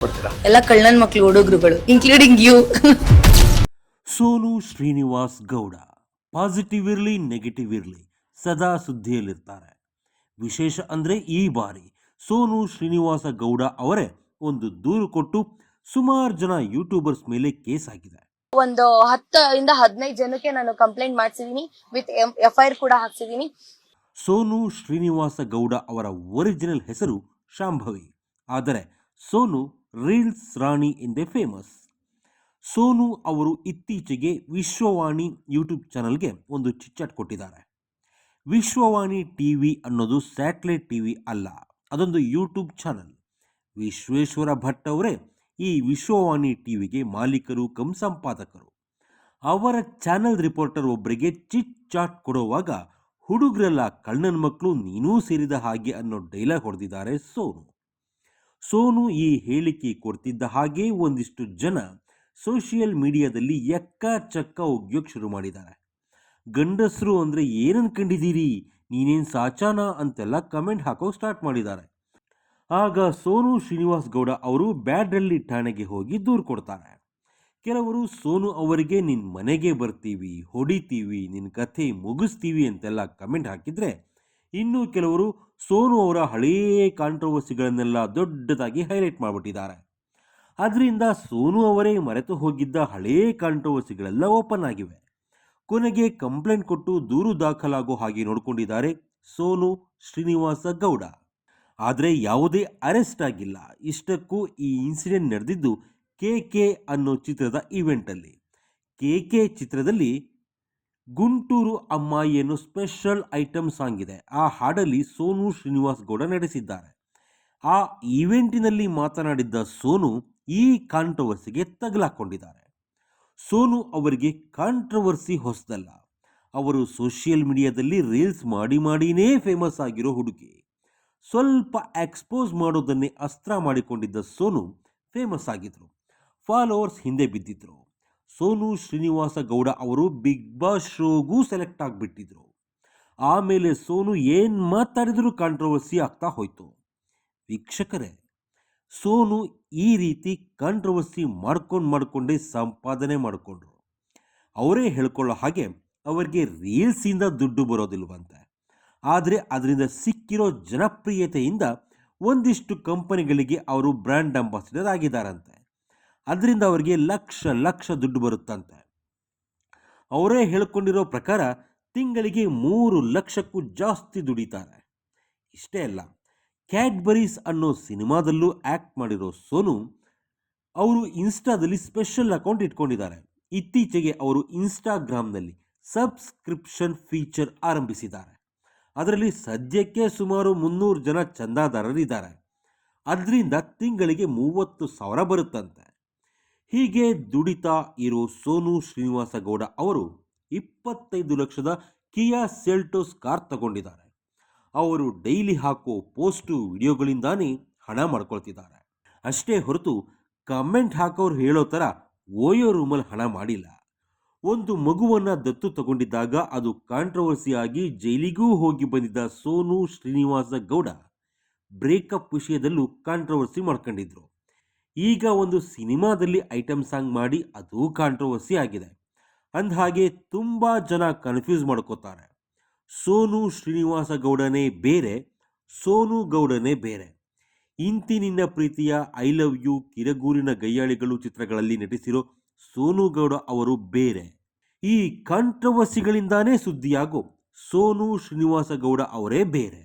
ಎಲ್ಲ ಕಳ್ಳನ್ ಮಕ್ಳು ಹುಡುಗರುಗಳು including you. Sonu Srinivas Gowda positive ಇರಲಿ ನೆಗೆಟಿವ್ ಇರಲಿ ಸದಾ ಸುದ್ದಿಯಲ್ಲಿರ್ತಾರೆ. ವಿಶೇಷ ಅಂದರೆ ಈ ಬಾರಿ ಸೋನು ಶ್ರೀನಿವಾಸ ಗೌಡ ಅವರೇ ಒಂದು ದೂರು ಕೊಟ್ಟು ಸುಮಾರು ಜನ ಯೂಟ್ಯೂಬರ್ಸ್ ಮೇಲೆ ಕೇಸ್ ಆಗಿದೆ. ಒಂದು 10-15 ಜನಕ್ಕೆ ನಾನು ಕಂಪ್ಲೇಂಟ್ ಮಾಡಿಸಿದೀನಿ, ವಿತ್ FIR ಕೂಡ ಹಾಕ್ಸಿದೀನಿ. ಸೋನು ಶ್ರೀನಿವಾಸ ಗೌಡ ಅವರ ಒರಿಜಿನಲ್ ಹೆಸರು ಶಾಂಭವಿ, ಆದರೆ ಸೋನು ರೀಲ್ಸ್ ರಾಣಿ ಎಂದೇ ಫೇಮಸ್. ಸೋನು ಅವರು ಇತ್ತೀಚೆಗೆ ವಿಶ್ವವಾಣಿ ಯೂಟ್ಯೂಬ್ ಚಾನಲ್ಗೆ ಒಂದು ಚಿಟ್ಚಾಟ್ ಕೊಟ್ಟಿದ್ದಾರೆ. ವಿಶ್ವವಾಣಿ ಟಿವಿ ಅನ್ನೋದು ಸ್ಯಾಟಲೈಟ್ ಟಿವಿ ಅಲ್ಲ, ಅದೊಂದು ಯೂಟ್ಯೂಬ್ ಚಾನಲ್. ವಿಶ್ವೇಶ್ವರ ಭಟ್ ಅವರೇ ಈ ವಿಶ್ವವಾಣಿ ಟಿವಿಗೆ ಮಾಲೀಕರು ಕಮ್ ಸಂಪಾದಕರು. ಅವರ ಚಾನಲ್ ರಿಪೋರ್ಟರ್ ಒಬ್ಬರಿಗೆ ಚಿಟ್ ಚಾಟ್ ಕೊಡುವಾಗ ಹುಡುಗರೆಲ್ಲ ಕಳ್ಳನ ಮಕ್ಕಳು ನೀನೂ ಸೇರಿದ ಹಾಗೆ ಅನ್ನೋ ಡೈಲಾಗ್ ಹೊಡೆದಿದ್ದಾರೆ ಸೋನು. ಸೋನು ಈ ಹೇಳಿಕೆ ಕೊಡ್ತಿದ್ದ ಹಾಗೆ ಒಂದಿಷ್ಟು ಜನ ಸೋಷಿಯಲ್ ಮೀಡಿಯಾದಲ್ಲಿ ಎಕ್ಕ ಒಗ್ಯೋಕ್ ಶುರು ಮಾಡಿದ್ದಾರೆ. ಗಂಡಸರು ಅಂದರೆ ಏನನ್ ಕಂಡಿದ್ದೀರಿ, ನೀನೇನು ಸಾಚಾನ ಅಂತೆಲ್ಲ ಕಮೆಂಟ್ ಹಾಕೋಕೆ ಸ್ಟಾರ್ಟ್ ಮಾಡಿದ್ದಾರೆ. ಆಗ ಸೋನು ಶ್ರೀನಿವಾಸ್ ಗೌಡ ಅವರು ಬ್ಯಾಡ್ರಳ್ಳಿ ಠಾಣೆಗೆ ಹೋಗಿ ದೂರು ಕೊಡ್ತಾರೆ. ಕೆಲವರು ಸೋನು ಅವರಿಗೆ ನಿನ್ನ ಮನೆಗೆ ಬರ್ತೀವಿ, ಹೊಡಿತೀವಿ, ನಿನ್ನ ಕಥೆ ಮುಗಿಸ್ತೀವಿ ಅಂತೆಲ್ಲ ಕಮೆಂಟ್ ಹಾಕಿದರೆ, ಇನ್ನು ಕೆಲವರು ಸೋನು ಅವರ ಹಳೆಯ ಕಾಂಟ್ರವರ್ಸಿಗಳನ್ನೆಲ್ಲ ದೊಡ್ಡದಾಗಿ ಹೈಲೈಟ್ ಮಾಡಿಬಿಟ್ಟಿದ್ದಾರೆ. ಅದರಿಂದ ಸೋನು ಅವರೇ ಮರೆತು ಹೋಗಿದ್ದ ಹಳೆಯ ಕಾಂಟ್ರವರ್ಸಿಗಳೆಲ್ಲ ಓಪನ್ ಆಗಿವೆ. ಕೊನೆಗೆ ಕಂಪ್ಲೇಂಟ್ ಕೊಟ್ಟು ದೂರು ದಾಖಲಾಗೋ ಹಾಗೆ ನೋಡಿಕೊಂಡಿದ್ದಾರೆ ಸೋನು ಶ್ರೀನಿವಾಸ ಗೌಡ. ಆದರೆ ಯಾವುದೇ ಅರೆಸ್ಟ್ ಆಗಿಲ್ಲ. ಇಷ್ಟಕ್ಕೂ ಈ ಇನ್ಸಿಡೆಂಟ್ ನಡೆದಿದ್ದು KK ಅನ್ನೋ ಚಿತ್ರದ ಇವೆಂಟಲ್ಲಿ. KK ಚಿತ್ರದಲ್ಲಿ ಗುಂಟೂರು ಅಮ್ಮಾಯಿ ಅನ್ನೋ ಸ್ಪೆಷಲ್ ಐಟಮ್ ಸಾಂಗ್ ಇದೆ. ಆ ಹಾಡಲ್ಲಿ ಸೋನು ಶ್ರೀನಿವಾಸ್ ಗೌಡ ನಡೆಸಿದ್ದಾರೆ. ಆ ಈವೆಂಟಿನಲ್ಲಿ ಮಾತನಾಡಿದ್ದ ಸೋನು ಈ ಕಾಂಟ್ರವರ್ಸಿಗೆ ತಗಲಾಕೊಂಡಿದ್ದಾರೆ. ಸೋನು ಅವರಿಗೆ ಕಾಂಟ್ರವರ್ಸಿ ಹೊಸದಲ್ಲ. ಅವರು ಸೋಷಿಯಲ್ ಮೀಡಿಯಾದಲ್ಲಿ ರೀಲ್ಸ್ ಮಾಡಿನೇ ಫೇಮಸ್ ಆಗಿರೋ ಹುಡುಗಿ. ಸ್ವಲ್ಪ ಎಕ್ಸ್ಪೋಸ್ ಮಾಡೋದನ್ನೇ ಅಸ್ತ್ರ ಮಾಡಿಕೊಂಡಿದ್ದ ಸೋನು ಫೇಮಸ್ ಆಗಿದ್ರು. ಫಾಲೋವರ್ಸ್ ಹಿಂದೆ ಬಿದ್ದಿದ್ರು. ಸೋನು ಶ್ರೀನಿವಾಸ ಗೌಡ ಅವರು ಬಿಗ್ ಬಾಸ್ ಶೋಗೂ ಸೆಲೆಕ್ಟ್ ಆಗಿಬಿಟ್ಟಿದ್ರು. ಆಮೇಲೆ ಸೋನು ಏನು ಮಾತಾಡಿದ್ರು ಕಾಂಟ್ರವರ್ಸಿ ಆಗ್ತಾ ಹೋಯ್ತು. ವೀಕ್ಷಕರೇ, ಸೋನು ಈ ರೀತಿ ಕಾಂಟ್ರವರ್ಸಿ ಮಾಡ್ಕೊಂಡೇ ಸಂಪಾದನೆ ಮಾಡಿಕೊಂಡ್ರು. ಅವರೇ ಹೇಳ್ಕೊಳ್ಳೋ ಹಾಗೆ ಅವರಿಗೆ ರೀಲ್ಸಿಂದ ದುಡ್ಡು ಬರೋದಿಲ್ವಂತೆ. ಆದರೆ ಅದರಿಂದ ಸಿಕ್ಕಿರೋ ಜನಪ್ರಿಯತೆಯಿಂದ ಒಂದಿಷ್ಟು ಕಂಪನಿಗಳಿಗೆ ಅವರು ಬ್ರ್ಯಾಂಡ್ ಅಂಬಾಸಿಡರ್ ಆಗಿದ್ದಾರಂತೆ. ಅದರಿಂದ ಅವರಿಗೆ ಲಕ್ಷ ದುಡ್ಡು ಬರುತ್ತಂತೆ. ಅವರೇ ಹೇಳ್ಕೊಂಡಿರೋ ಪ್ರಕಾರ ತಿಂಗಳಿಗೆ 3 ಲಕ್ಷಕ್ಕೂ ಜಾಸ್ತಿ ದುಡಿತಾರೆ. ಇಷ್ಟೇ ಅಲ್ಲ, ಕ್ಯಾಡ್ಬರೀಸ್ ಅನ್ನೋ ಸಿನಿಮಾದಲ್ಲೂ ಆ್ಯಕ್ಟ್ ಮಾಡಿರೋ ಸೋನು ಅವರು ಇನ್ಸ್ಟಾದಲ್ಲಿ ಸ್ಪೆಷಲ್ ಅಕೌಂಟ್ ಇಟ್ಕೊಂಡಿದ್ದಾರೆ. ಇತ್ತೀಚೆಗೆ ಅವರು ಇನ್ಸ್ಟಾಗ್ರಾಮ್ನಲ್ಲಿ ಸಬ್ಸ್ಕ್ರಿಪ್ಷನ್ ಫೀಚರ್ ಆರಂಭಿಸಿದ್ದಾರೆ. ಅದರಲ್ಲಿ ಸದ್ಯಕ್ಕೆ ಸುಮಾರು 300 ಜನ ಚಂದಾದಾರರಿದ್ದಾರೆ. ಅದರಿಂದ ತಿಂಗಳಿಗೆ 30,000 ಬರುತ್ತಂತೆ. ಹೀಗೆ ದುಡಿತಾ ಇರೋ ಸೋನು ಶ್ರೀನಿವಾಸ ಗೌಡ ಅವರು 25 ಲಕ್ಷದ ಕಿಯಾ ಸೆಲ್ಟೋಸ್ ಕಾರ್ ತಗೊಂಡಿದ್ದಾರೆ. ಅವರು ಡೈಲಿ ಹಾಕೋ ಪೋಸ್ಟು ವಿಡಿಯೋಗಳಿಂದಾನೇ ಹಣ ಮಾಡ್ಕೊಳ್ತಿದ್ದಾರೆ. ಅಷ್ಟೇ ಹೊರತು ಕಮೆಂಟ್ ಹಾಕೋರು ಹೇಳೋ ಥರ ಓಯೋ ರೂಮಲ್ಲಿ ಹಣ ಮಾಡಿಲ್ಲ. ಒಂದು ಮಗುವನ್ನು ದತ್ತು ತಗೊಂಡಿದ್ದಾಗ ಅದು ಕಾಂಟ್ರವರ್ಸಿ ಆಗಿ ಜೈಲಿಗೂ ಹೋಗಿ ಬಂದಿದ್ದ ಸೋನು ಶ್ರೀನಿವಾಸ ಗೌಡ ಬ್ರೇಕಪ್ ವಿಷಯದಲ್ಲೂ ಕಾಂಟ್ರವರ್ಸಿ ಮಾಡ್ಕೊಂಡಿದ್ರು. ಈಗ ಒಂದು ಸಿನಿಮಾದಲ್ಲಿ ಐಟಮ್ ಸಾಂಗ್ ಮಾಡಿ ಅದೂ ಕಾಂಟ್ರವರ್ಸಿ ಆಗಿದೆ. ಅಂದಹಾಗೆ ತುಂಬ ಜನ ಕನ್ಫ್ಯೂಸ್ ಮಾಡ್ಕೋತಾರೆ. ಸೋನು ಶ್ರೀನಿವಾಸ ಗೌಡನೇ ಬೇರೆ, ಸೋನು ಗೌಡನೇ ಬೇರೆ. ಇಂತಿ ನಿನ್ನ ಪ್ರೀತಿಯ, ಐ ಲವ್ ಯು, ಕಿರಗೂರಿನ ಗಯ್ಯಾಳಿಗಳು ಚಿತ್ರಗಳಲ್ಲಿ ನಟಿಸಿರೋ ಸೋನು ಗೌಡ ಅವರು ಬೇರೆ. ಈ ಕಾಂಟ್ರವರ್ಸಿಗಳಿಂದಾನೇ ಸುದ್ದಿಯಾಗೋ ಸೋನು ಶ್ರೀನಿವಾಸ ಗೌಡ ಅವರೇ ಬೇರೆ.